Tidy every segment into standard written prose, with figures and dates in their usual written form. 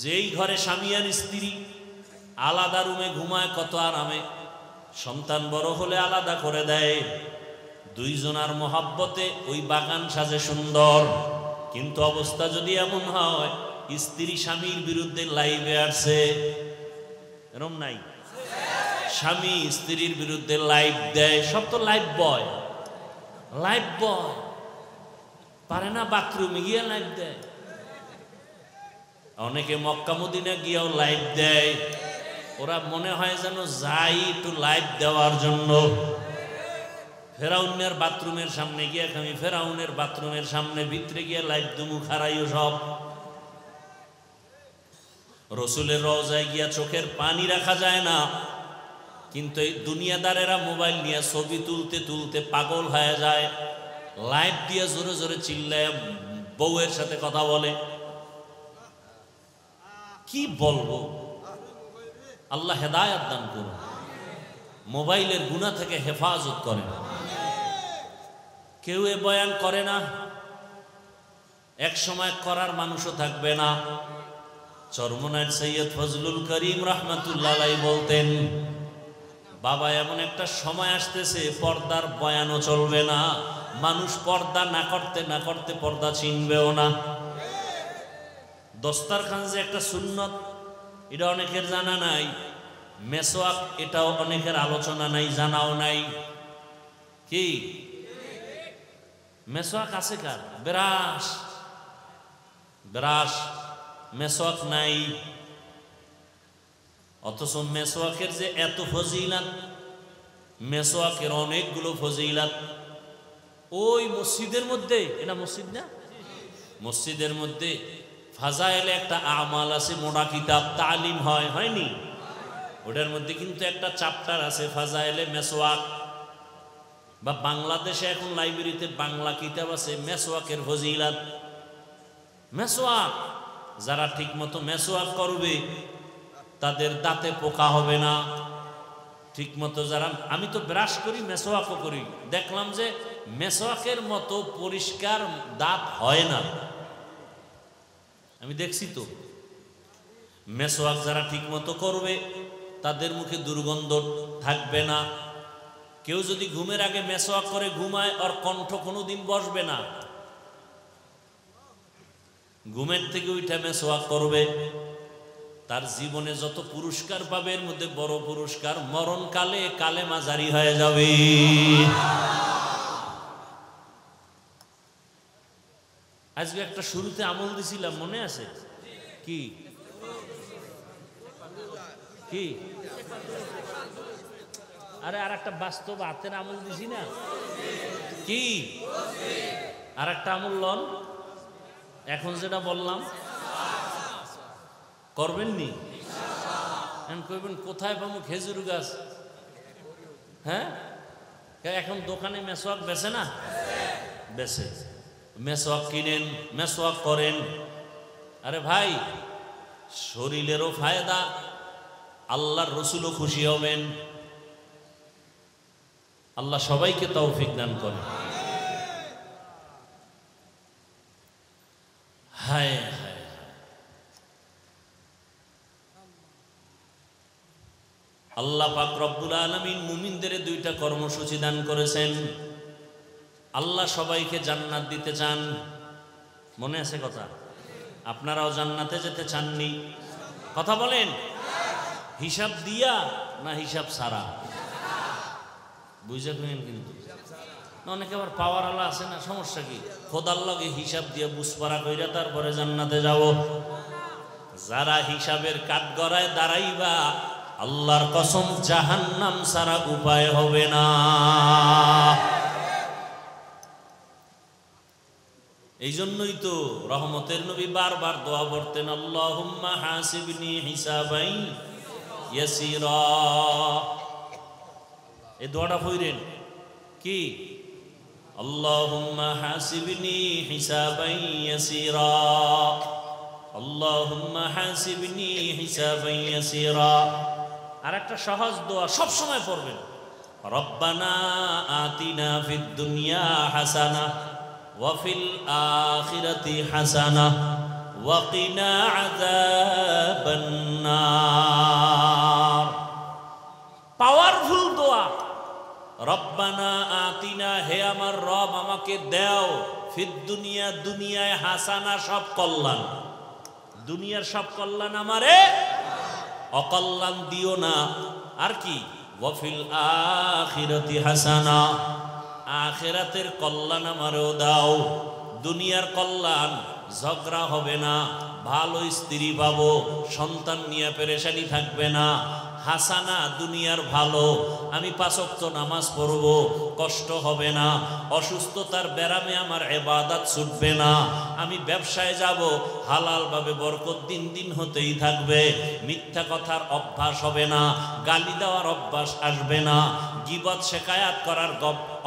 যেই ঘরে স্বামী আর স্ত্রী আলাদা রুমে ঘুমায় কত আরামে, সন্তান বড় হলে আলাদা করে দেয়, দুইজনার মহাব্বতে ওই বাগান সাজে সুন্দর। কিন্তু অবস্থা যদি এমন হয় স্ত্রী স্বামীর বিরুদ্ধে লাইভে আসছে, এরম নাই? স্বামী স্ত্রীর বিরুদ্ধে লাইভ দেয়, সব তো লাইভ বয়, লাইভ বয় পারে না বাথরুমে গিয়ে লাইভ দেয়, অনেকে মক্কা মদিনা গিয়েও লাইভ দেয়। ওরা মনে হয় যেন যাই একটু লাইভ দেওয়ার জন্য। ফেরাউনের বাথরুমের সামনে গিয়ে আমি ফেরাউনের বাথরুমের সামনে ভিতরে গিয়ে লাইভ দুমু খারাইও সব। রসুলের রওজায় গিয়া চোখের পানি রাখা যায় না, কিন্তু এই দুনিয়াদারেরা মোবাইল নিয়ে ছবি তুলতে তুলতে পাগল হয়ে যায়, লাইভ দিয়ে জোরে জোরে চিল্লায় বউয়ের সাথে কথা বলে। কি বলবো, আল্লাহ হেদায়েত দান করুন, মোবাইলের গুনাহ থেকে হেফাজত করেন। কেউ এ বয়ান করে না, এক সময় করার মানুষও থাকবে না। চরমনায় সৈয়দ ফজলুল করিম রাহমাতুল্লাহ আলাইহি বলতেন, বাবা এমন একটা সময় আসতেছে পর্দার বয়ানও চলবে না, মানুষ পর্দা না করতে না করতে পর্দা চিনবেও না। দস্তারখান যে একটা সুন্নত, এটা অনেকের জানা নাই। মেসওয়াক, এটাও অনেকের আলোচনা নাই, জানাও নাই। কি মেসওয়াক আছে কার? ব্রাশ, ব্রাশ, মেসওয়াক নাই। অথচ মেসওয়াকের যে এত ফজিলাত, মেসওয়াকের অনেকগুলো ফজিলাত। ওই মসজিদের মধ্যে, এটা মসজিদ না, মসজিদের মধ্যে ফাজাইলে একটা আমাল আছে, মোটা কিতাব, তালিম হয়, হয়নি? ওটার মধ্যে কিন্তু একটা চ্যাপ্টার আছে ফাজাইলে মেসওয়াক। বা বাংলাদেশে এখন লাইব্রেরিতে বাংলা কিতাব আছে মেসওয়াকের ফজিলাত। মেসওয়াক, যারা ঠিক মতো মেসওয়াক করবে তাদের দাঁতে পোকা হবে না। ঠিক মতো যারা, আমি তো ব্রাশ করি, মেসওয়াকও করি, দেখলাম যে মেসওয়াকের মতো পরিষ্কার দাঁত হয় না। আমি দেখছি তো। মেসওয়াক যারা ঠিক মতো করবে তাদের মুখে দুর্গন্ধ থাকবে না। কেউ যদি ঘুমের আগে মেসওয়াক করে ঘুমায়, আর কণ্ঠ কোনোদিন বসবে না। ঘুমের থেকে উঠে মেসওয়াক করবে, তার জীবনে যত পুরস্কার পাবে এর মধ্যে বড় পুরস্কার মরণকালে কালেমা জারি হয়ে যাবে। আজকে একটা শুরুতে আমল দিছিলাম, মনে আছে? কি কি আরে আর একটা বাস্তব হাতের আমল দিছি না? কি আর একটা আমল লন, এখন যেটা বললাম করবেন নি? এখন কইবেন কোথায় পাবো খেজুর গাছ? হ্যাঁ, এখন দোকানে মেসওয়াক বেচে না? বেচে। মেসওয়াক কিনেন, মেসওয়াক করেন। আরে ভাই, শরীরেরও ফায়দা, আল্লাহর রসুলও খুশি হবেন। আল্লাহ সবাইকে তৌফিক দান করেন। হায় হায়, আল্লাহ পাক রব্বুল আলামিন মুমিনদের দুইটা কর্মসূচি দান করেছেন। আল্লাহ সবাইকে জান্নাত দিতে চান, মনে আছে কথা? আপনারাও জান্নাতে যেতে চাননি? কথা বলেন, হিসাব দিয়া না হিসাব ছাড়া? বুঝে নেন। কিন্তু অনেকে আবার পাওয়ার আলা আছে না, সমস্যা কি? খোদার লগে হিসাব দিয়ে বুঝপাড়া কইরা তারপরে জান্নাতে যাব। যারা হিসাবের কাঠগড়ায় দাঁড়াইবা, আল্লাহর কসম জাহান্নাম ছাড়া উপায় হবে না। এই জন্যই তো রহমতের নবী বারবার দোয়া করতেন, আল্লাহুম্মা হাসিবনি হিসাবাই ইয়াসিরা। এই দোয়াটা পড়েন কি? আল্লাহুম্মা হাসিবনি হিসাবাই ইয়াসিরা, আল্লাহুম্মা হাসিবনি হিসাবাই ইয়াসিরা। আর একটা সহজ দোয়া সব সময় পড়বেন, রব্বানা আতিনা ফিদ দুনিয়া হাসানা ওয়া ফিল আখিরাতি হাসানা ওয়া কিনা আযাব আমাকে দাও ফিদ দুনিয়া, দুনিয়ায় হাসানা, সব কল্যাণ, দুনিয়ার সব কল্যাণ আমারে, অকল্যাণ দিও না। আর কি ওয়াফিল আখিরাতি হাসানা, আখিরাতের কল্যাণ আমারও দাও। দুনিয়ার কল্যাণ, ঝগড়া হবে না, ভালো স্ত্রী পাবো, সন্তান নিয়ে পেরেশানি থাকবে না। হাসানা, দুনিয়ার ভালো, আমি 5 ওয়াক্ত নামাজ পড়ব, কষ্ট হবে না। অসুস্থতার ব্যারামে আমার ইবাদত ছুটবে না। আমি ব্যবসায় যাব, হালালভাবে বরকত দিন দিন হতেই থাকবে। মিথ্যা কথার অভ্যাস হবে না, গালি দেওয়ার অভ্যাস আসবে না, গীবত শেকায়াত করার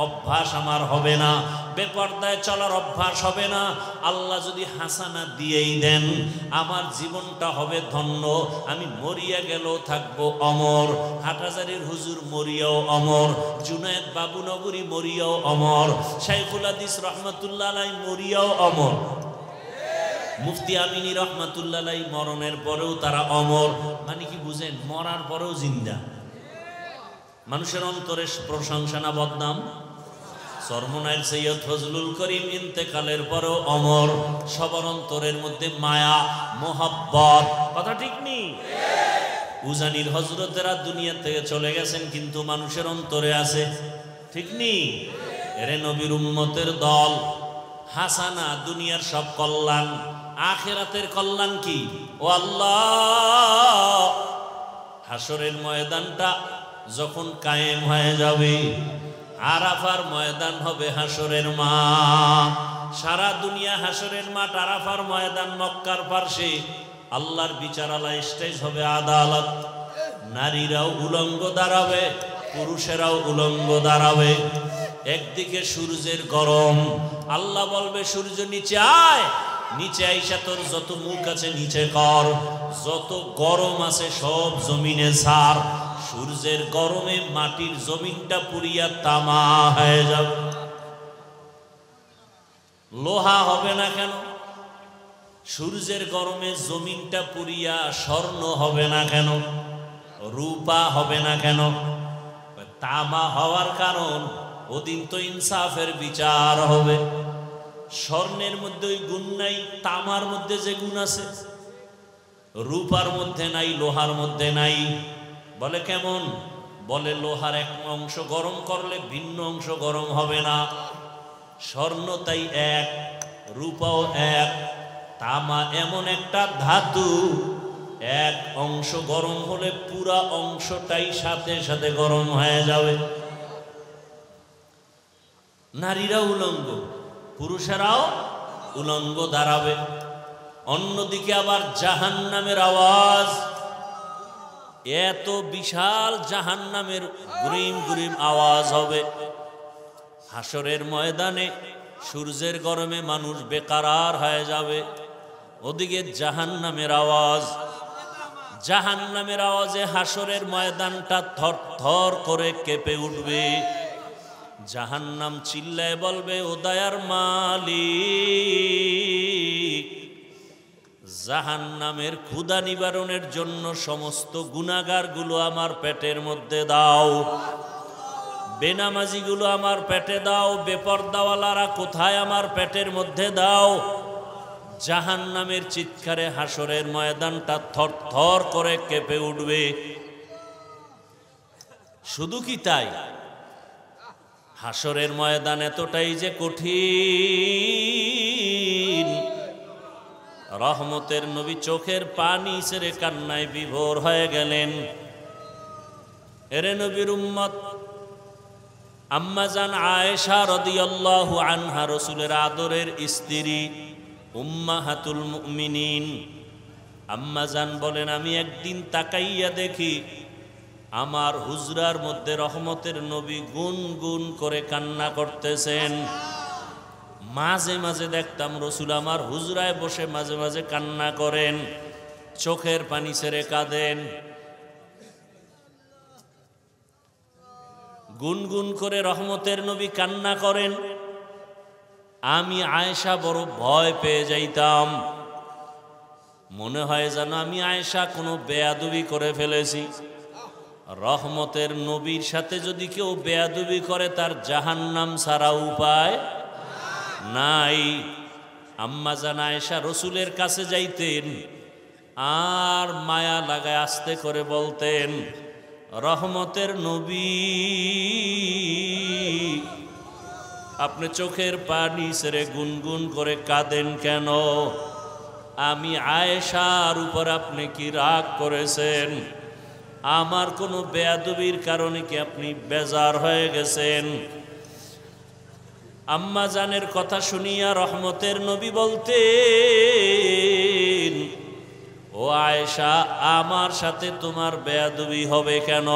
অভ্যাস আমার হবে না, বেপরদায় চলার অভ্যাস হবে না। আল্লাহ যদি হাসানা দিয়েই দেন, আমার জীবনটা হবে ধন্য। আমি মরিয়া গেলেও থাকবো অমর, হাটহাজারীর হুজুর মরিয়াও অমর, জুনায়েদ বাবুনগরী মরিয়াও অমর, শাইখুল হাদিস রহমাতুল্লাহ আলাইহি মরিয়াও অমর, মুফতি আমিনী রহমাতুল্লাহ আলাইহি মরণের পরেও তারা অমর। মানে কি বুঝেন? মরার পরেও জিন্দা। মানুষের অন্তরে প্রশংসা না বদনাম? সরমনাইল সৈয়দ ফজলুল করিম ইন্তেকালের পরেও অমর। সবার অন্তরের মধ্যে মায়া, মোহাব্বত, কথা ঠিক নেই? উজানির হজরতেরা দুনিয়া থেকে চলে গেছেন, কিন্তু মানুষের অন্তরে আছে, ঠিক নেই? এরে নবীর উম্মতের দল। হাসানা, দুনিয়ার সব কল্যাণ, আখিরাতের কল্যাণ কি? ও আল্লাহ, হাসরের ময়দানটা যখন কায়েম হয়ে যাবে, আরাফার ময়দান হবে হাসরের মাঠ। সারা দুনিয়া হাসরের মাঠ, আরাফার ময়দান মক্কার পার্শ্বে। আল্লাহর বিচারালয়, স্টেজ হবে আদালত। নারীরাও উলঙ্গ দাঁড়াবে, পুরুষেরাও উলঙ্গ দাঁড়াবে। একদিকে সূর্যের গরম, আল্লাহ বলবে সূর্য নিচে আয়, নিচে আইসা তোর যত মুখ আছে নিচে কর, যত গরম আছে সব জমিনে ছাড়। সূর্যের গরমে মাটির জমিনটা পুড়িয়া তামা হয়ে যাবে। লোহা হবে না কেন? সূর্যের গরমে জমিনটা পুড়িয়া স্বর্ণ হবে না কেন? রূপা হবে না কেন? তামা হওয়ার কারণ, ওদিন তো ইনসাফের বিচার হবে। স্বর্ণের মধ্যে ওই গুণ নাই, তামার মধ্যে যে গুণ আছে, রূপার মধ্যে নাই, লোহার মধ্যে নাই। বলে কেমন? বলে লোহার এক অংশ গরম করলে ভিন্ন অংশ গরম হবে না। স্বর্ণ তাই এক, রূপাও এক। তামা এমন একটা ধাতু, এক অংশ গরম হলে পুরা অংশটাই সাথে সাথে গরম হয়ে যাবে। নারীরা উলঙ্গ, পুরুষেরাও উলঙ্গ দাঁড়াবে। অন্যদিকে আবার জাহান্নামের আওয়াজ, এত বিশাল জাহান্নামের গুরিম গুরিম আওয়াজ হবে। হাসরের ময়দানে সূর্যের গরমে মানুষ বেকারার হয়ে যাবে। ওদিকে জাহান্নামের আওয়াজ, জাহান্নামের আওয়াজে হাসরের ময়দানটা থর থর করে কেঁপে উঠবে। জাহান্নাম চিল্লায় বলবে, ও দয়ার মালিক, জাহান্নামের ক্ষুধা নিবারণের জন্য সমস্ত গুনাহগারগুলো আমার পেটের মধ্যে দাও, বেনামাজিগুলো আমার পেটে দাও, বেপরদাওয়ালারা কোথায় আমার পেটের মধ্যে দাও। জাহান্নামের চিৎকারে হাসরের ময়দানটা থর থর করে কেঁপে উঠবে। শুধু কি তাই, হাসরের ময়দান এতটাই যে কঠিন, রহমতের নবী চোখের পানি ছেড়ে কান্নায় বিভোর হয়ে গেলেন। এরে নবীর উম্মত, আম্মাজান আয়েশা রাদিয়াল্লাহু আনহা, রাসূলের আদরের স্ত্রী, উম্মাহাতুল মুমিনিন, আম্মাজান বলেন, আমি একদিন তাকাইয়া দেখি আমার হুজরার মধ্যে রহমতের নবী গুনগুন করে কান্না করতেছেন। মাঝে মাঝে দেখতাম রসুল আমার হুজরায় বসে মাঝে মাঝে কান্না করেন, চোখের পানি ছেড়ে কাঁদেন। গুনগুন করে রহমতের নবী কান্না করেন। আমি আয়েশা বড় ভয় পেয়ে যাইতাম, মনে হয় যেন আমি আয়েশা কোনো বেয়াদবি করে ফেলেছি। রহমতের নবীর সাথে যদি কেউ বেয়াদবি করে, তার জাহান্নাম ছাড়া উপায়। নাই। আম্মা জান আয়েশা রসুলের কাছে যাইতেন আর মায়া লাগায় আস্তে করে বলতেন, রহমতের নবী, আপনি চোখের পানি ছেড়ে গুনগুন করে কাঁদেন কেন? আমি আয়েশার উপর আপনি কি রাগ করেছেন? আমার কোনো বেয়াদবির কারণে কি আপনি বেজার হয়ে গেছেন? আম্মা জানের কথা শুনিয়া রহমতের নবী বলতেন, ও আয়েশা, আমার সাথে তোমার বেয়াদবি হবে কেন?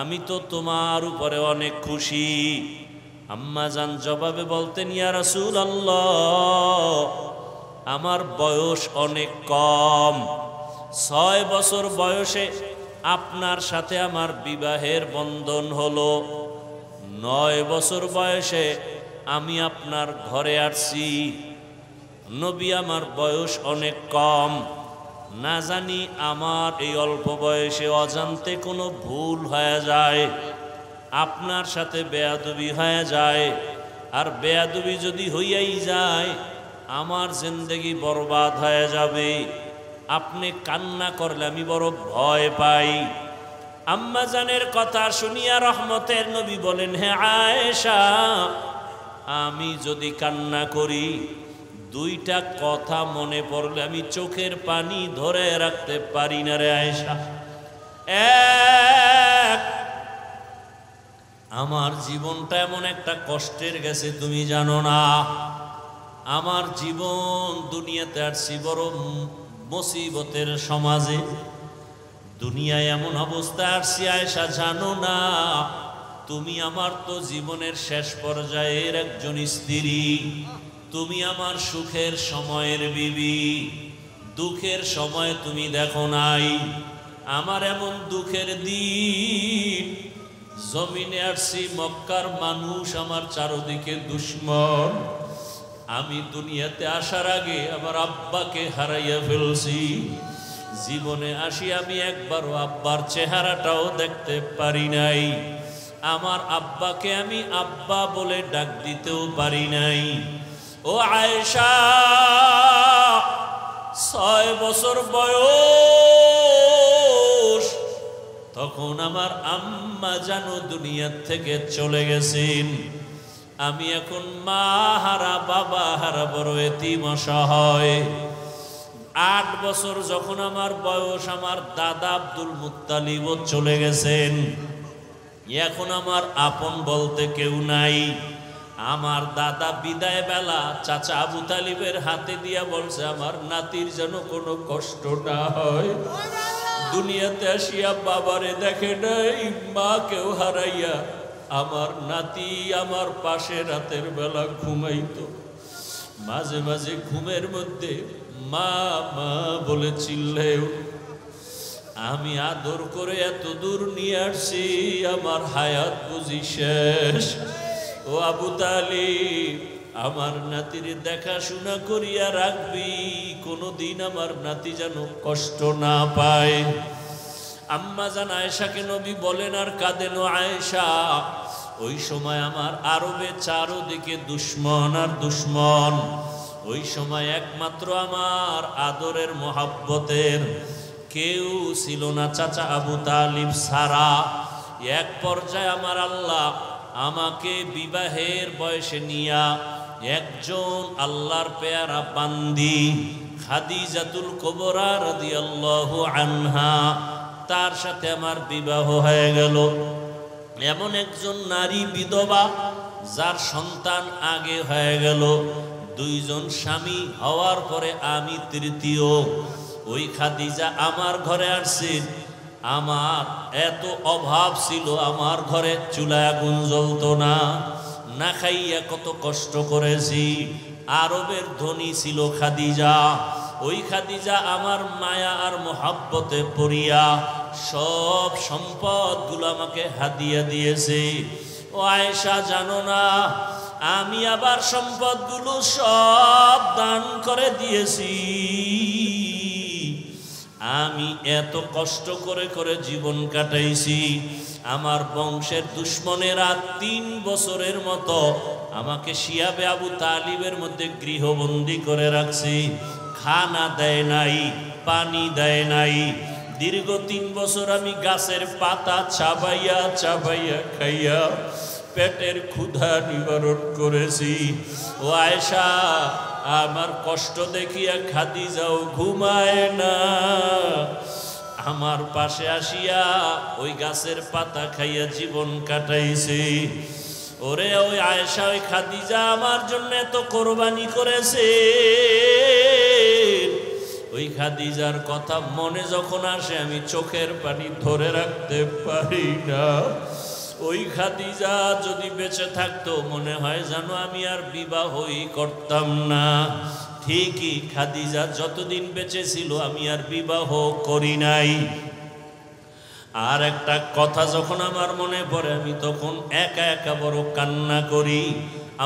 আমি তো তোমার উপরে অনেক খুশি। আম্মা জান জবাবে বলতেন, ইয়া রাসূলুল্লাহ, আমার বয়স অনেক কম। 6 বছর বয়সে আপনার সাথে আমার বিবাহের বন্ধন হলো। 9 বছর বয়সে আমি আপনার ঘরে আসছি। নবী, আমার বয়স অনেক কম, না জানি আমার এই অল্প বয়সে অজান্তে কোনো ভুল হয়ে যায়, আপনার সাথে বেয়াদবি হয়ে যায়। আর বেয়াদবি যদি হইয়াই যায়, আমার জিন্দেগি বরবাদ হয়ে যাবে। আপনি কান্না করলে আমি বড় ভয় পাই। আম্মা জানের কথা শুনিয়া রহমতের নবী বলেন, হে আয়েশা, আমি যদি কান্না করি, 2টা কথা মনে পড়লে আমি চোখের পানি ধরে রাখতে পারি না রে আয়েশা। এক, আমার জীবনটা এমন একটা কষ্টের গেছে তুমি জানো না। আমার জীবন দুনিয়াতে আসছি বড় মুসিবতের সমাজে। দুনিয়ায় এমন অবস্থা আসছি আয়েশা জানো না। তুমি আমার তো জীবনের শেষ পর্যায়ের একজন স্ত্রী। তুমি আমার সুখের সময়ের বিবি, দুঃখের সময় তুমি দেখো নাই। আমার এমন দুঃখের দিন, জমিনে আসছি, মক্কার মানুষ আমার চারদিকে দুশ্মন। আমি দুনিয়াতে আসার আগে আমার আব্বাকে হারাইয়া ফেলছি। জীবনে আসি আমি একবারও আব্বার চেহারাটাও দেখতে পারি নাই। আমার আব্বাকে আমি আব্বা বলে ডাক দিতেও পারি নাই। ও আয়েশা, 6 বছর বয়স, তখন আমার আম্মা জানো দুনিয়া থেকে চলে গেছেন। আমি এখন মা হারা, বাবা হারা, বড় এতিম অসহায়। 8 বছর যখন আমার বয়স, আমার দাদা আব্দুল মুত্তালিবও চলে গেছেন। এখন আমার আপন বলতে কেউ নাই। আমার দাদা বিদায় বেলা চাচা আবু তালিবের হাতে দিয়া বলছে, আমার নাতির যেন কোনো কষ্ট না হয়। দুনিয়াতে আসিয়া বাবারে দেখে নাই, মাকেও হারাইয়া আমার নাতি আমার পাশে রাতের বেলা ঘুমাইতো। মাঝে মাঝে ঘুমের মধ্যে মা মা বলে চিল্লায়। আমি আদর করে এত দূর নিয়ে আসছি, আমার হায়াত বুঝি শেষ। ও আবু তালিব, আমার নাতির দেখাশোনা করিয়া রাখবি, কোনদিন আমার নাতি যেন কষ্ট না পায়। আম্মা জান আয়েশাকে নবী বলেন আর কাঁদেন, আয়েশা, ওই সময় আমার আরবে চারদিকে দুশ্মন আর দুশ্মন। ওই সময় একমাত্র আমার আদরের মোহাব্বতের কেউ ছিল না, চাচা আবু তালিব ছাড়া। এক পর্যায়ে আমার আল্লাহ আমাকে বিবাহের বয়সে নিয়া একজন আল্লাহর পেয়ারা বান্দি খাদিজাতুল কুবরা রাদিয়াল্লাহু আনহা, তার সাথে আমার বিবাহ হয়ে গেল। এমন একজন নারী বিধবা যার সন্তান আগে হয়ে গেল। 2 জন স্বামী হওয়ার পরে আমি তৃতীয়। ওই খাদিজা আমার ঘরে আসছেন। আমার এত অভাব ছিল, আমার ঘরে চুলায় আগুন জ্বলতো না, না খাইয়া কত কষ্ট করেছি। আরবের ধনী ছিল খাদিজা। ওই খাদিজা আমার মায়া আর মোহাব্বতে পড়িয়া সব সম্পদগুলো আমাকে হাদিয়া দিয়েছে। ও আয়েশা, জানো না আমি আবার সম্পদগুলো সব দান করে দিয়েছি। আমি এত কষ্ট করে করে জীবন কাটাইছি, আমার বংশের দুশ্মনেরা 3 বছরের মতো আমাকে শিয়াবে আবু তালিবের মধ্যে গৃহবন্দী করে রাখছে। খানা দেয় নাই, পানি দেয় নাই। দীর্ঘ 3 বছর আমি গাছের পাতা চাবাইয়া চাবাইয়া খাইয়া পেটের ক্ষুধা নিবারণ করেছি। ও আয়েশা, আমার কষ্ট দেখিয়া খাদিজাও ঘুমায় না। আমার পাশে আসিয়া ওই গাছের পাতা খাইয়া জীবন কাটাইছে। ওরে ওই আয়েশা, ওই খাদিজা আমার জন্য এত কোরবানি করেছে। ওই খাদিজার কথা মনে যখন আসে আমি চোখের পানি ধরে রাখতে পারি না। ওই খাদিজা যদি বেঁচে থাকতো মনে হয় যেন আমি আর বিবাহই করতাম না। ঠিকই, খাদিজা যতদিন বেঁচে ছিল আমি আর বিবাহ করি নাই। আর একটা কথা যখন আমার মনে পড়ে আমি তখন একা একা বড় কান্না করি।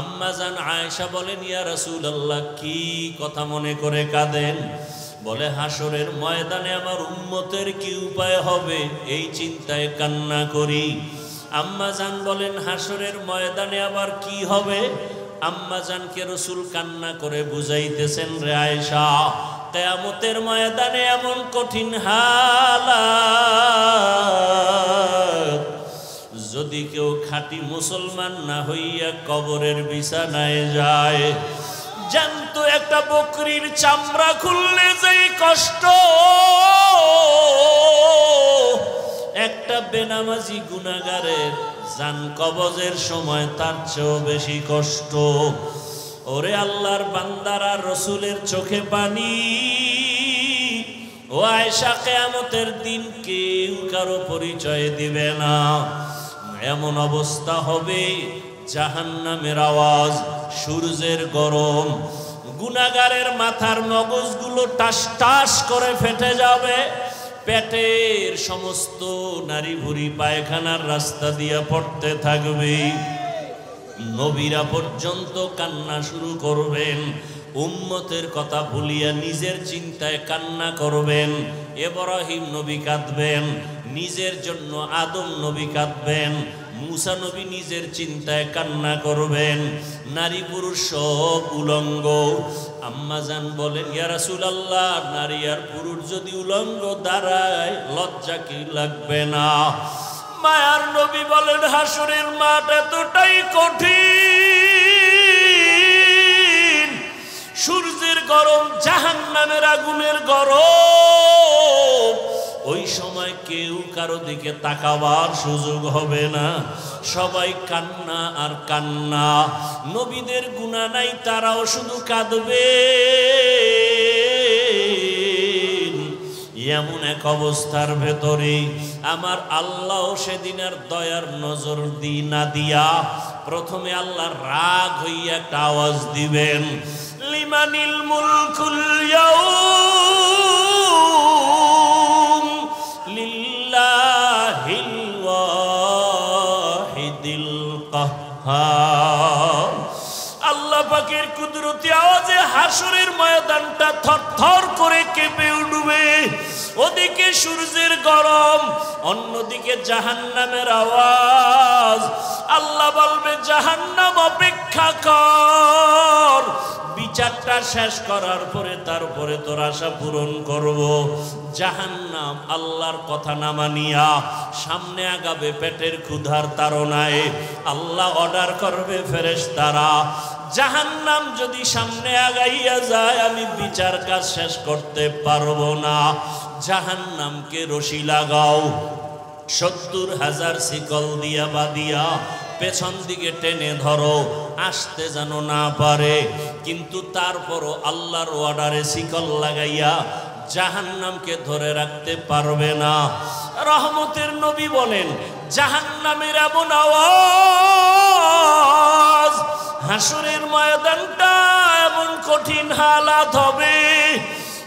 আম্মা জান আয়েশা বলেন, ইয়া রাসূলুল্লাহ, কি কথা মনে করে কাঁদেন? বলে, হাসরের ময়দানে আমার উম্মতের কি উপায় হবে এই চিন্তায় কান্না করি। আম্মা জান বলেন, হাসরের ময়দানে আবার কি হবে? আম্মা জানকে রাসূল কান্না করে বুঝাইতেছেন, রে আয়েশা, কিয়ামতের ময়দানে এমন কঠিন হালাত, যদি কেউ খাঁটি মুসলমান না হইয়া কবরের বিছানায় যায়, জানতো একটা বকরির চামড়া খুললে যেই কষ্ট, একটা বেনামাজি গুনাহগারের জান কবজের সময় তার চেয়েও বেশি কষ্ট। ওরে আল্লাহর বান্দারা, রসুলের চোখে পানি। ও আয়েশা, কিয়ামতের দিন কেউ কারো পরিচয় দিবে না। এমন অবস্থা হবে, জাহান্নামের আওয়াজ, সূর্যের গরম, গুনাহগারের মাথার মগজগুলো টাস টাস করে ফেটে যাবে, পেটের সমস্ত নারী ভুঁড়ি পায়খানার রাস্তা দিয়ে পড়তে থাকবে। নবীরা পর্যন্ত কান্না শুরু করবেন, উম্মতের কথা ভুলিয়া নিজের চিন্তায় কান্না করবেন। ইব্রাহিম নবী কাঁদবেন, নিজের জন্য আদম নবী কাঁদবেন, মুসা নবী নিজের চিন্তায় কান্না করবেন। নারী পুরুষ সব উলঙ্গ। আম্মা জান বলেন, ইয়া রাসূলুল্লাহ, নারী আর পুরুষ যদি উলঙ্গ দাঁড়ায় লজ্জা কি লাগবে না? মায়ার নবী বলেন, হাসরের মাঠ এতটাই কঠিন, সূর্যের গরম, জাহান্নামের আগুনের গরম, ওই সময় কেউ কারো দিকে তাকাবার সুযোগ হবে না। সবাই কান্না আর কান্না। নবীদের গুনাহ নাই, তারাও শুধু কাঁদবে। এমন এক অবস্থার ভেতরে আমার আল্লাহ সেদিন আর দয়ার নজর না দিয়া প্রথমে আল্লাহ রাগ হইয়া একটা আওয়াজ দিবেন, লিমানিল মুলকুল ইয়াউম লিল্লাহিল ওয়াহিদিল কাহ্হার। আল্লাহ পাকের কুদরতি আওয়াজে হাসরের ময়দানটা থরথর করে কেঁপে উঠবে। ওদিকে সূর্যের গরম, অন্যদিকে জাহান্নামের আওয়াজ। আল্লাহ বলবে, জাহান্নাম অপেক্ষা কর, বিচারটা শেষ করার পরে তারপরে তোর আশা পূরণ করব। জাহান্নাম আল্লাহর কথা না মানিয়া সামনে আগাবে পেটের ক্ষুধার তাড়নায়। আল্লাহ অর্ডার করবে ফেরেশতারা, জাহান্নাম যদি সামনে আগাইয়া যায় আমি বিচার কাজ শেষ করতে পারবো না, জাহান্নামকে রশি লাগাও, ৭০,০০০ শিকল দিয়া বাঁধিয়া পেছন দিকে টেনে ধরো, আসতে যেন না পারে। কিন্তু তারপরও আল্লাহর অর্ডারে শিকল লাগাইয়া জাহান্নামকে ধরে রাখতে পারবে না। রহমতের নবী বলেন, জাহান্নামের এমন আওয়াজ, হাসরের ময়দানটা এমন কঠিন হালাত হবে,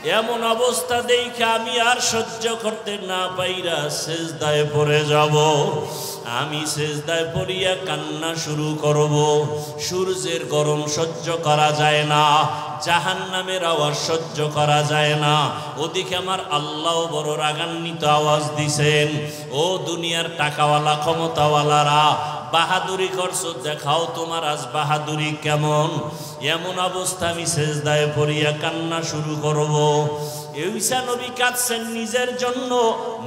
এমন অবস্থা দেখে আমি আর সহ্য করতে না পাইরা সেজদায় পড়ে যাব। আমি সেজদায় পড়িয়া কান্না শুরু করব। সূর্যের গরম সহ্য করা যায় না, জাহান্নামের আওয়াজ সহ্য করা যায় না। ওদিকে আমার আল্লাহ বড় রাগান্বিত আওয়াজ দিছেন, ও দুনিয়ার টাকাওয়ালা ক্ষমতাওয়ালারা, বাহাদুরি করছো, দেখাও তোমার আজ বাহাদুরি কেমন। এমন অবস্থা আমি সেজদায় পড়িয়া কান্না শুরু করব। ঈসা নবী কাঁদছেন নিজের জন্য,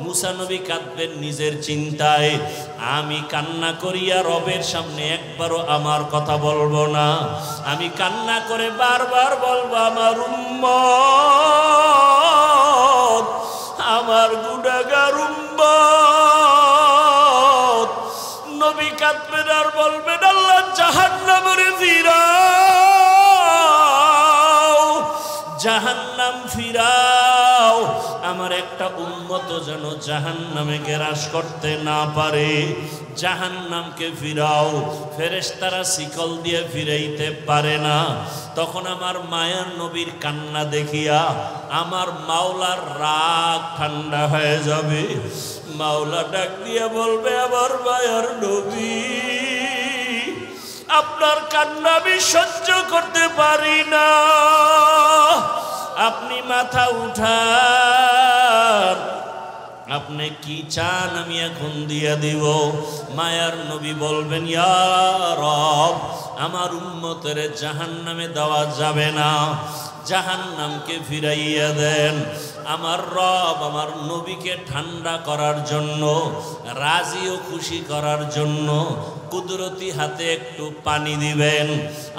মুসা নবী কাঁদবেন নিজের চিন্তায়। আমি কান্না করিয়া রবের সামনে একবারও আমার কথা বলবো না। আমি কান্না করে বারবার বলবো, আমার উম্মত, আমার গুনাহগার উম্মত। নবী কাঁদবেন আর বলবেন, আল্লাহ জাহান্নামে ফিরাও, জাহান্নাম ফিরাও। আমার একটা উম্মত যেন জাহান্নামে গ্রাস করতে না পারে, জাহান্নামকে ফিরাও। ফেরেশতারা শিকল দিয়ে ফিরাইতে পারে না। তখন আমার মায়ার নবীর কান্না দেখিয়া আমার মাওলার রাগ ঠান্ডা হয়ে যাবে। মাওলা ডাক দিয়ে বলবে, আমার মায়ার নবী, আপনার কান্না আমি সহ্য করতে পারি না, আপনি মাথা উঠান, আপনি কি চান আমি এখন দিয়া দিব। মায়ার নবী বলবেন, ইয়া রব, আমার উম্মতের জাহান্নামে দেওয়া যাবে না, জাহান্নামকে ফিরাইয়া দেন। আমার রব আমার নবীকে ঠান্ডা করার জন্য, রাজি ও খুশি করার জন্য কুদরতি হাতে একটু পানি দিবেন।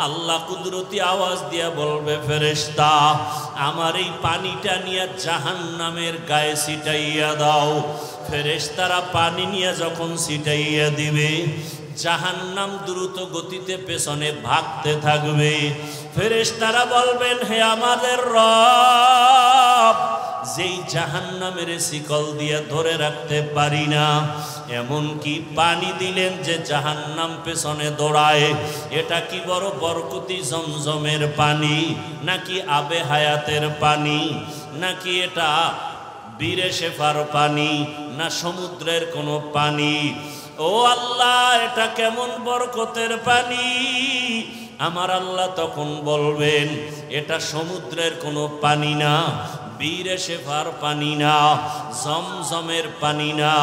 আল্লাহ কুদরতি আওয়াজ দিয়া বলবে, ফেরেশতা, আমার এই পানিটা নিয়ে জাহান্নামের গায়ে ছিটাইয়া দাও। ফেরেশতারা পানি নিয়ে যখন ছিটাইয়া দিবে, জাহান্নাম দ্রুত গতিতে পেছনে ভাগতে থাকবে। ফেরেশতারা বলবেন, হে আমাদের রব, যেই জাহান্নামের শিকল দিয়ে ধরে রাখতে পারি না, এমন কি পানি দিলেন যে জাহান্নাম পেছনে দৌড়ায়। এটা কি বড় বরকতি জমজমের পানি, নাকি আবে হায়াতের পানি, নাকি এটা বীরে শেফার পানি, না সমুদ্রের কোনো পানি? ও আল্লাহ, এটা কেমন বরকতের পানি? আমার আল্লাহ তখন বলবেন, এটা সমুদ্রের কোনো পানি না, বীরে শেফার পানি না, জমজমের পানি না,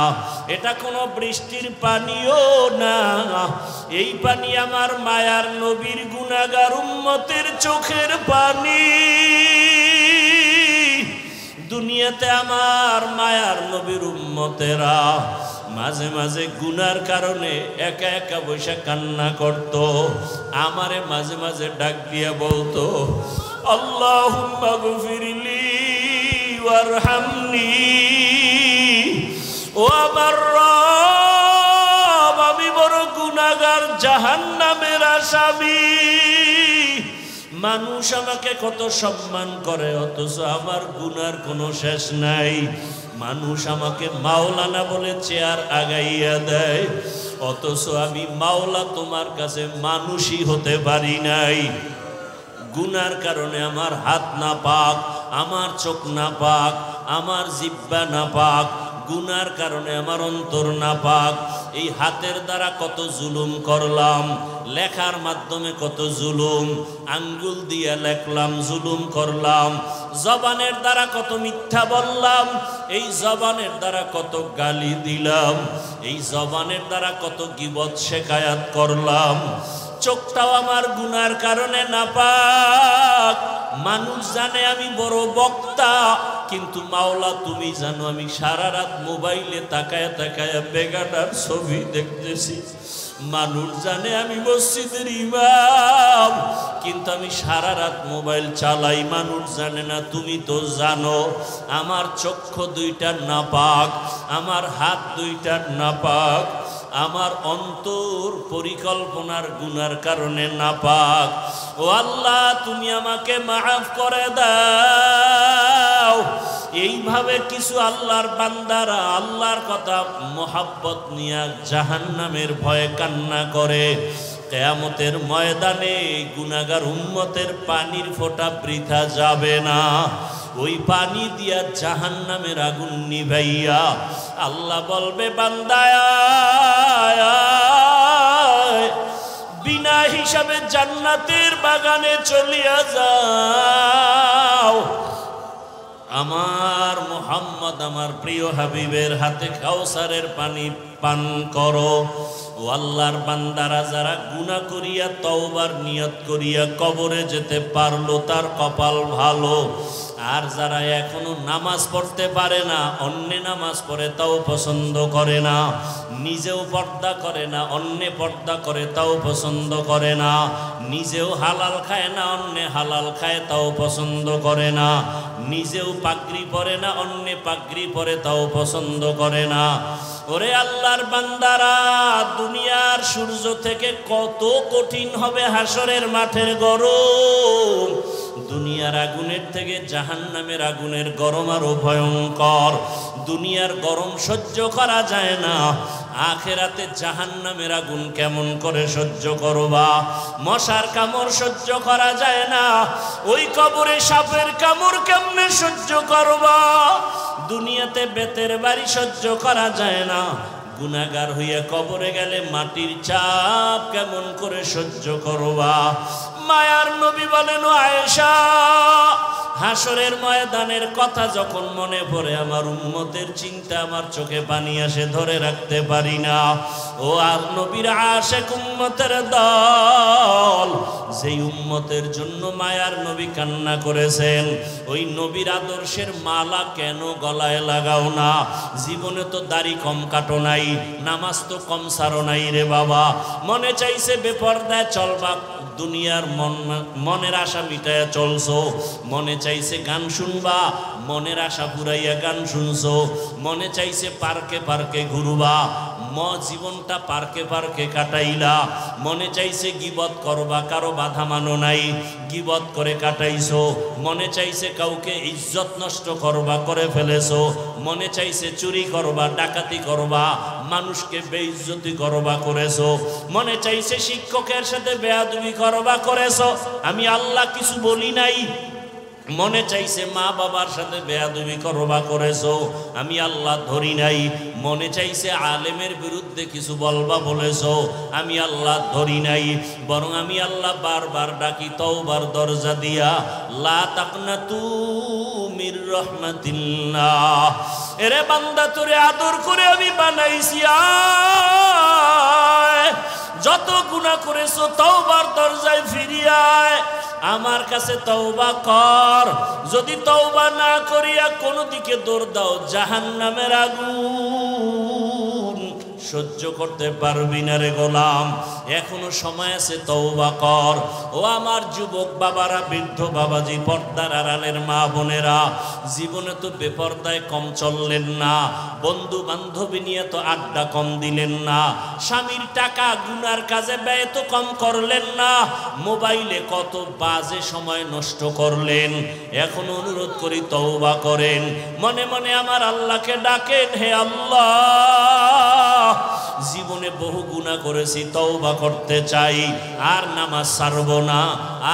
এটা কোনো বৃষ্টির পানিও না। এই পানি আমার মায়ার নবীর গুনাহগার উম্মতের চোখের পানি। দুনিয়াতে আমার মায়ার নবীর উম্মতেরা মাঝে মাঝে গুনার কারণে একা একা বসে কান্না করত। আমারে মাঝে মাঝে ডাক দিয়া বলতো, আল্লাহুম্মা গফিরলি ওয়ারহামনি। ও আমার রব, আমি বড় গুনাহগার, জাহান্নামের আসামি। মানুষ আমাকে কত সম্মান করে, অথচ আমার গুনার কোনো শেষ নাই। মানুষ আমাকে মাওলানা বলে চেয়ার আগাইয়া দেয়, অথচ আমি মাওলা তোমার কাছে মানুষই হতে পারি নাই। গুনার কারণে আমার হাত না পাক, আমার চোখ না পাক, আমার জিহ্বা না পাক, গুনার কারণে আমার অন্তর না পাক। এই হাতের দ্বারা কত জুলুম করলাম, লেখার মাধ্যমে কত জুলুম, আঙ্গুল দিয়ে লেখলাম, জুলুম করলাম। জবানের দ্বারা কত মিথ্যা বললাম, এই জবানের দ্বারা কত গালি দিলাম, এই জবানের দ্বারা কত গীবত শেখায়াত করলাম। চোখটাও আমার গুনার কারণে নাপাক। মানুষ জানে আমি বড় বক্তা, কিন্তু মাওলা তুমি জানো আমি সারা রাত মোবাইলে তাকায় তাকায় বেগানার ছবি দেখতেছি। মানুষ জানে আমি মসজিদের ইমাম, কিন্তু আমি সারা রাত মোবাইল চালাই। মানুষ জানে না, তুমি তো জানো আমার চক্ষু দুইটা নাপাক, আমার হাত দুইটা নাপাক, আমার অন্তর পরিকল্পনার গুনার কারণে নাপাক। ও আল্লাহ, তুমি আমাকে মাফ করে দাও। এইভাবে কিছু আল্লাহর বান্দারা আল্লাহর কথা মোহাব্বত নিয়ে জাহান্নামের ভয়ে কান্না করে। কিয়ামতের ময়দানে গুনাহগার উম্মতের পানির ফোঁটা বৃথা যাবে না। ওই পানি দিয়া জাহান্নামের আগুন নিভাইয়া আল্লাহ বলবে বান্দায় বিনা হিসাবে জান্নাতের বাগানে চলিয়া যাও, আমার মুহাম্মদ আমার প্রিয় হাবিবের হাতে কাউসারের পানি পান করো। ও আল্লাহর বান্দারা যারা গুনাহ করিয়া তওবার নিয়ত করিয়া কবরে যেতে পারলো তার কপাল ভালো। আর যারা এখনো নামাজ পড়তে পারে না, অন্য নামাজ পড়ে তাও পছন্দ করে না, নিজেও পর্দা করে না, অন্য পর্দা করে তাও পছন্দ করে না, নিজেও হালাল খায় না, অন্য হালাল খায় তাও পছন্দ করে না, নিজেও পাগড়ি পরে না, অন্য পাগড়ি পরে তাও পছন্দ করে না। ওরে আল্লাহর বান্দারা, দুনিয়ার সূর্য থেকে কত কঠিন হবে হাসরের মাঠের গরম। দুনিয়ার আগুনের থেকে জাহান্নামের আগুনের গরম আরো ভয়ঙ্কর। দুনিয়ার গরম সহ্য করা যায় না, আখেরাতে জাহান্নামের আগুন কেমন করে সহ্য করবা? মশার কামড় সহ্য করা যায় না, ওই কবরে সাপের কামড় কেমনে সহ্য করবা? দুনিয়াতে বেতের বাড়ি সহ্য করা যায় না, গুনাহগার হইয়া কবরে গেলে মাটির চাপ কেমন করে সহ্য করবা? মায়ার নবী বলেন, ও আয়েশা, হাসরের ময়দানের কথা যখন মনে পড়ে আমার উম্মতের চিন্তা আমার চোখে পানি আসে, ধরে রাখতে পারি না। ও আর নবীর আশেক উম্মতের দল, যেই উম্মতের জন্য মায়ার নবী কান্না করেছেন, ওই নবীর আদর্শের মালা কেন গলায় লাগাও না? জীবনে তো দাড়ি কম কাটো নাই, নামাজ তো কম সারো নাই রে বাবা, মনে চাইছে বেপরদায় চলবা, দুনিয়ার মনের আশা মিটাইয়া চলছো, মনে চাইছে গান শুনবা, মনের আশা পুরাইয়া গান শুনছো, মনে চাইছে পার্কে পার্কে ঘুরবা, জীবনটা পার্কে পার্কে কাটাইলা, মনে চাইছে গীবত করবা, কারো বাধা মানো নাই, গীবত করে কাটাইছো, মনে চাইছে কাউকে ইজ্জত নষ্ট করবা, করে ফেলেছো, মনে চাইছে চুরি করবা, ডাকাতি করবা, মানুষকে বেইজ্জতি করবা, করেছো, মনে চাইছে শিক্ষকের সাথে বেয়াদবি করবা, করেছো, আমি আল্লাহ কিছু বলি নাই। মনে চাইছে মা বাবার সাথে বেয়াদবি করবা, করেছো, আমি আল্লাহ ধরি নাই। মনে চাইছে আলেমের বিরুদ্ধে কিছু বলবা, বলেছো, আমি আল্লাহ ধরি নাই। বরং আমি আল্লাহ বারবার ডাকি তওবার দরজা দিয়া, লা তাকনাতু মির রাহমাতিল্লাহ, এরে বান্দা তোরে আদর করে আমি বানাইছি, যত গুনাহ করেছো তওবার দরজায় ফিরিয়ে আয়, আমার কাছে তওবা কর। যদি তওবা না করিয়া কোনো দিকে দৌড় দাও, জাহান্নামের আগুন সহ্য করতে পারবি না রে গোলাম, এখনো সময় আছে, তওবা কর। ও আমার যুবক বাবারা, বৃদ্ধ বাবাজি, পর্দার আড়ালের মা বোনেরা, জীবনে তো বেপর্দায় কম চললেন না, বন্ধু বান্ধবী নিয়ে তো আড্ডা কম দিলেন না, স্বামীর টাকা গুনার কাজে ব্যয় তো কম করলেন না, মোবাইলে কত বাজে সময় নষ্ট করলেন। এখন অনুরোধ করি তওবা করেন, মনে মনে আমার আল্লাহকে ডাকেন, হে আল্লাহ, জীবনে বহু গুনাহ করেছি, তওবা করতে চাই, আর নামাজ ছাড়বো না,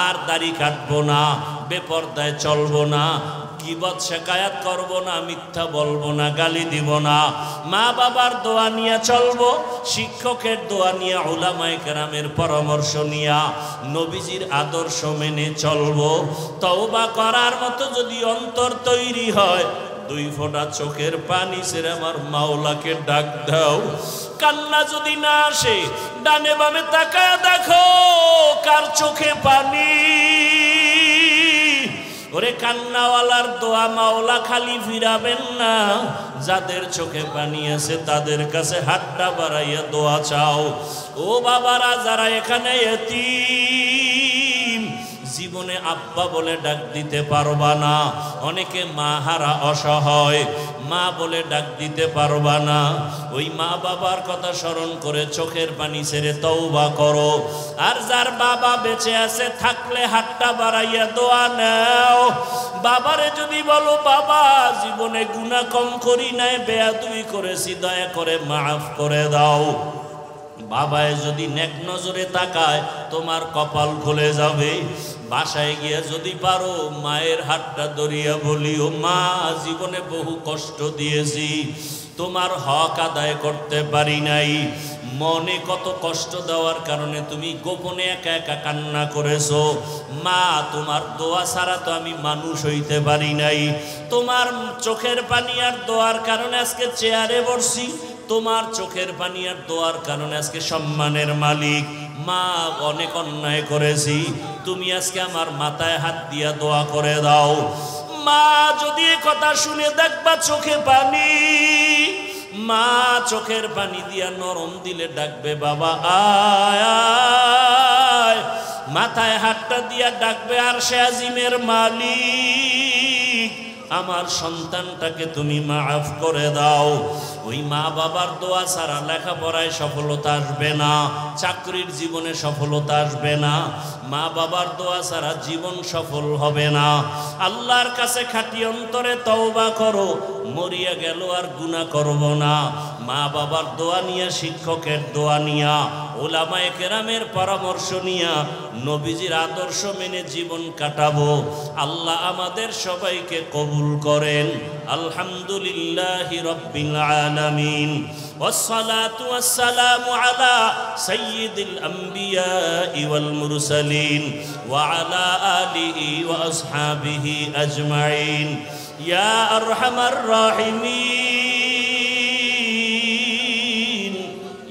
আর দাড়ি কাটবো না, বেপরদায় চলবো না, গীবত শিকায়াত করবো না, মিথ্যা বলবো না, গালি দিব না, মা বাবার দোয়া নিয়ে চলবো, শিক্ষকের দোয়া নিয়ে, উলামায়ে কেরামের পরামর্শ নিয়ে, নবীজির আদর্শ মেনে চলবো। তওবা করার মতো যদি অন্তর তৈরি হয়, দুই ফোঁটা চোখের পানি ছেড়ে আমার মাওলাকে ডাক দাও। কান্না যদি না আসে, ডানে বামে তাকায় দেখো কার চোখে পানি। ওরে কান্নাওয়ালার দোয়া মাওলা খালি ফিরাবেন না, যাদের চোখে পানি আছে তাদের কাছে হাতটা বাড়াইয়া দোয়া চাও। ও বাবারা, যারা এখানে এতিম, জীবনে আব্বা বলে ডাক দিতে পারবা না, অনেকে মা হারা অসহায়, মা বলে ডাক দিতে পারবা না, ওই মা বাবার কথা স্মরণ করে চোখের পানি ছেড়ে তওবা করো। আর যার বাবা বেঁচে আছে, থাকলে হাতটা বাড়াইয়া দোয়া নাও। বাবারে যদি বলো, বাবা জীবনে গুনাহ কম করি নাই, বেয়াদবি করেছি, দয়া করে মাফ করে দাও। বাবায় যদি নেক নজরে তাকায় তোমার কপাল খুলে যাবে। বাসায় গিয়ে যদি পারো মায়ের হাতটা ধরিয়া বলিও, মা জীবনে বহু কষ্ট দিয়েছি, তোমার হক আদায় করতে পারি নাই, মনে কত কষ্ট দেওয়ার কারণে তুমি গোপনে একা একা কান্না করেছো, মা তোমার দোয়া ছাড়া তো আমি মানুষ হইতে পারি নাই, তোমার চোখের পানি আর দোয়ার কারণে আজকে চেয়ারে বসছি, তোমার চোখের পানি আর দোয়ার কারণে আজকে সম্মানের মালিক, মা অনেক অন্যায় করেছি, তুমি আজকে আমার মাথায় হাত দিয়া দোয়া করে দাও। মা যদি এ কথা শুনে দেখবা চোখে পানি, মা চোখের পানি দিয়া নরম দিলে ডাকবে, বাবা আয় আয়, মাথায় হাতটা দিয়া ডাকবে, আর সে আজিমের মালিক আমার সন্তানটাকে তুমি মাফ করে দাও। ওই মা বাবার দোয়া ছাড়া লেখাপড়ায় সফলতা আসবে না, চাকরির জীবনে সফলতা আসবে না, মা বাবার দোয়া ছাড়া জীবন সফল হবে না। আল্লাহর কাছে খাঁটি অন্তরে তওবা করো, মরিয়া গেল আর গুনাহ করব না। মা বাবার দোয়া নিয়া, শিক্ষকের দোয়া নিয়া, ওলামায়ে কেরামের পরামর্শ নিয়া, নবীজির আদর্শ মেনে জীবন কাটাবো। আল্লাহ আমাদের সবাইকে কবুল করেন। আলহামদুলিল্লাহি রাব্বিল আলামিন, ওয়াসসালাতু ওয়াসসালামু আলা সাইয়্যিদিল আমবিয়াই ওয়াল মুরসালিন ওয়া আলা আলিহি ওয়া আসহাবিহি আজমাইন। ইয়া আরহামার রাহিমিন,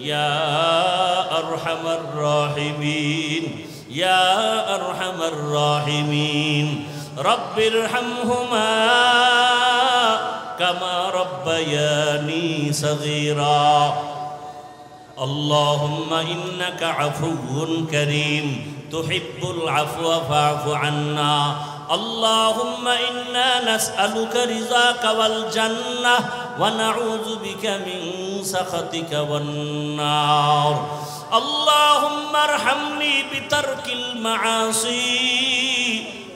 ইয়া আরহামার রাহিমিন, ইয়া আরহামার রাহিমিন। রব্বিরহামহুমা কামা রব্বায়ানি সগীরা। আল্লাহুম্মা ইন্নাকা আফুউন কারীম তুহিব্বুল আফওয়া ফা'ফু আন্না। আল্লাহুম্মা ইন্না নাসআলুকা রিযাকা ওয়াল জান্নাহ ওয়া নাউযু বিকা মিন সাখাতিকা ওয়ান নার। আল্লাহুম্মা আরহামনি বিতারকিল মাআসি,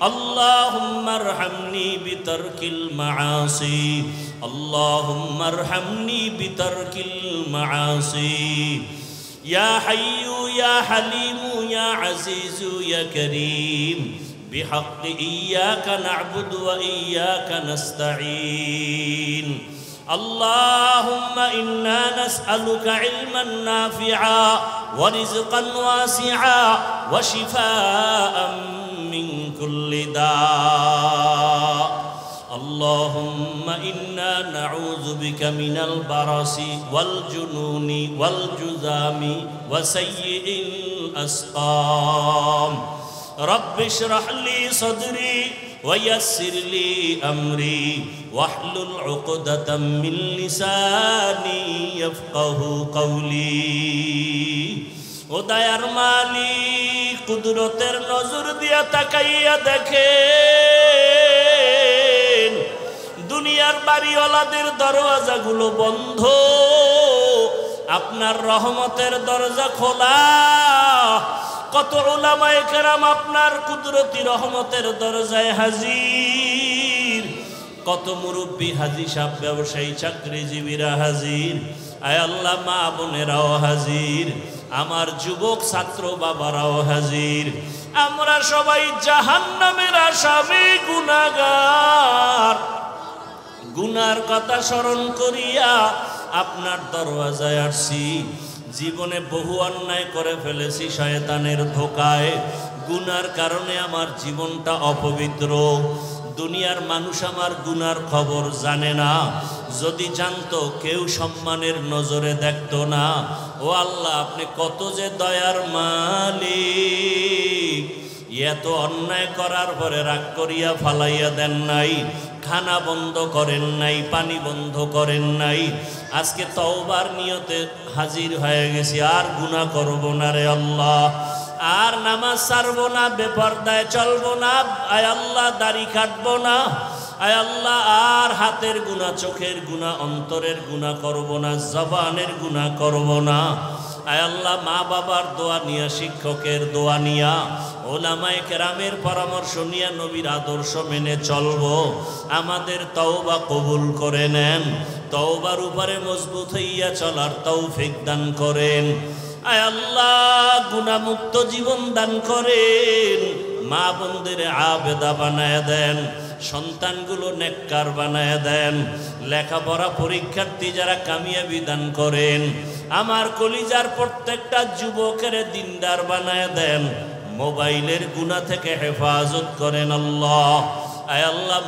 আল্লাহুম্মা আরহামনি বিতারকিল মাআসি, আল্লাহুম্মা আরহামনি বিতারকিল মাআসি। ইয়া হাইয়্যু ইয়া হালিমু ইয়া আজিজু ইয়া কারীম বিহাক্কি ইয়্যাকা না'বুদু ওয়া ইয়্যাকা নাস্তাঈন। আল্লাহুম্মা ইন্না নাসআলুকা ইলমান নাফিআ ওয়া রিজকান ওয়াসিআ ওয়া শিফাআন মিন কুল্লি দা। আল্লাহুম্মা ইন্না নাউযু বিকা মিনাল বারাসি ওয়াল জুনুনি ওয়াল জুযামি ওয়া সাইয়্যিল আসকাম। রব্বি ইশরাহ লি সাদরি ওয়া ইয়াসসির লি আমরি ওয়াহলুল উকদাতাম মিন লিসানি ইয়াফকাহু কওলি। ও দয়ার মালিক, কুদরতের নজর দিয়া তাকাইয়া দেখেন দুনিয়ার বাড়িওয়ালাদের দরওয়াজাগুলো বন্ধ, আপনার রহমতের দরজা খোলা। কত উলামায়ে কেরাম আপনার কুদরতি রহমতের দরজায় হাজির, কত মুরব্বী, হাজী সাহেব, ব্যবসায়ী, চাকরিজীবীরা হাজির। আয় আল্লাহ, মা বোনেরাও হাজির, আমার যুবক ছাত্র বাবারাও হাজির। আমরা সবাই জাহান্নামের আসামি, গুনাহগার। গুনার কথা স্মরণ করিয়া আপনার দরওয়াজায় আসছি। জীবনে বহু অন্যায় করে ফেলেছি শয়তানের ধোকায়, গুনার কারণে আমার জীবনটা অপবিত্র। দুনিয়ার মানুষ আমার গুনার খবর জানে না, যদি জানতো কেউ সম্মানের নজরে দেখতো না। ও আল্লাহ, আপনি কত যে দয়ার মালিক। এত অন্যায় করার পরে রাগ করিয়া ফালাইয়া দেন নাই, খানা বন্ধ করেন নাই, পানি বন্ধ করেন নাই। আজকে তওবার নিয়তে হাজির হয়ে গেছি, আর গুনাহ করব না রে আল্লাহ, আর নামাজ ছাড়বো না, বেপরদায় চলবো না, আয় আল্লাহ দাড়ি কাটবো না, আয় আল্লাহ আর হাতের গুনাহ, চোখের গুনাহ, অন্তরের গুনাহ করব না, জবানের গুনাহ করব না। আয় আল্লাহ, মা বাবার দোয়া নিয়া, শিক্ষকের দোয়া নিয়া, ওলামায়ে কেরামের পরামর্শ নিয়া, নবীর আদর্শ মেনে চলবো। আমাদের তওবা কবুল করে নেন, তওবার উপরে মজবুত হইয়া চলার তৌফিক দান করেন। আয় আল্লাহ গুনাহমুক্ত জীবন দান করেন, মা বোনদের আবেদা বানায় দেন, সন্তানগুলো নেককার বানায় দেন, লেখাপড়া পরীক্ষার্থী যারা কামিয়াবি দান করেন, আমার কলিজার প্রত্যেকটা যুবকের দিনদার বানায় দেন, মোবাইলের গুনাহ থেকে হেফাজত করেন আল্লাহ। আয় আল্লাহ